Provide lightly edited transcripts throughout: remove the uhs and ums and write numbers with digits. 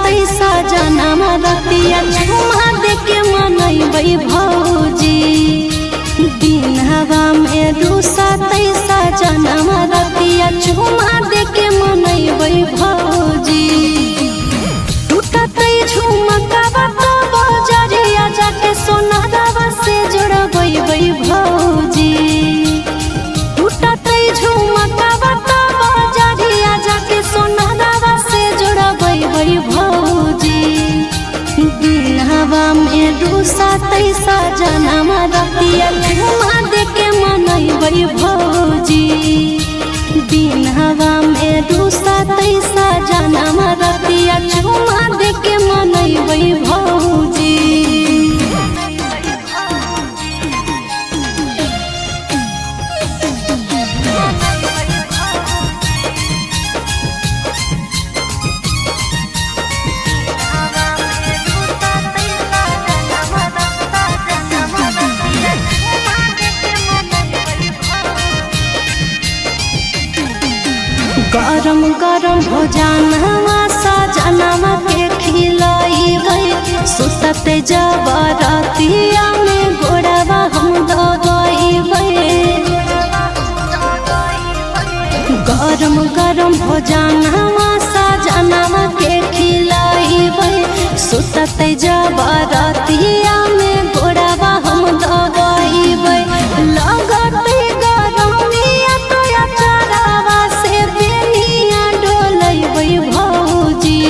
तैसा जनम रतिया झुमा दे के मनैबै भौजी। दिनवा में रूसा तैसा जनम रतिया झुमा दे के मनैबै भौजी। टूटतै झुमकावा तो बजरिया जाके सोनारवा से जोड़बै भौजी। टूटतै झुमकावा तो बजरिया जाके सोनारवा से जोड़बै भौजी। दिनवा में रूसा तैसा जनम रतिया झुमा दे के मनैबै भौजी। दिनवा में रूसा तैसा जनम रतिया झुमा दे के मनैबै भौजी। गरम गरम भोजनवा सजनवा के खिलैबै। सुतते जब रतिया में गोड़वा हम दबैबै। गरम गरम भोजनवा सजनवा के खिलैबै। सुतते जब रतिया में गोड़वा हम दबैबै। लगते गरमिया तो अचारवा से बेनिया डोलैबै भौजी।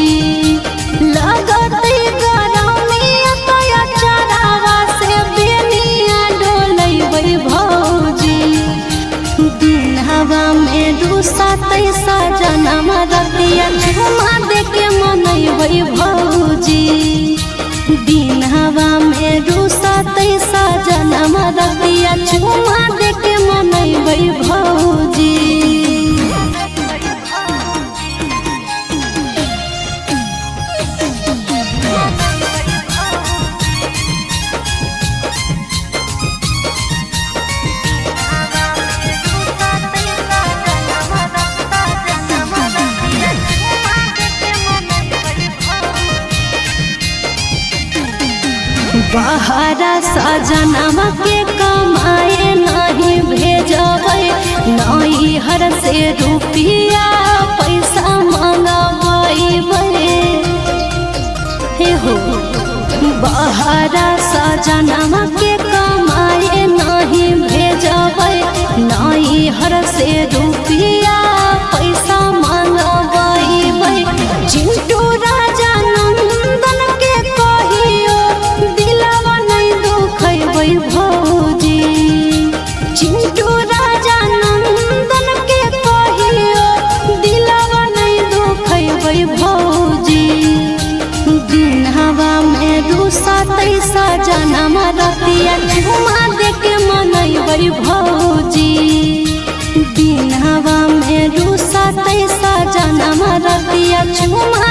लगते गरमिया तो अचारवा से बेनिया डोलैबै भौजी। दिनवा में रूसा तैसा जनम रतिया झुमा दे के मनैबै भौजी। दिनवा में रूसा तैसा जनम रतिया झुमा दे के मनैबै भौजी। बहरा सजनवा के कमाए नहीं भेजबै। नैहर से रुपया पैसा मंगबै। हे हो बहरा सजनवा के कमाए नहीं भेजबै। नैहर से रुपया पैसा मंगबै। चिंटू राजा नंदन के कहियो दिलवा नहीं दुखैबै भौजी। चिंटू राजा नंदन के कहियो दिलवा नहीं दुखैबै भौजी। दिनवा में रूसा तैसा जनम रतिया झुमा दे के मनैबै भौजी। दिनवा में रूसा तैसा जनम रतिया झुमा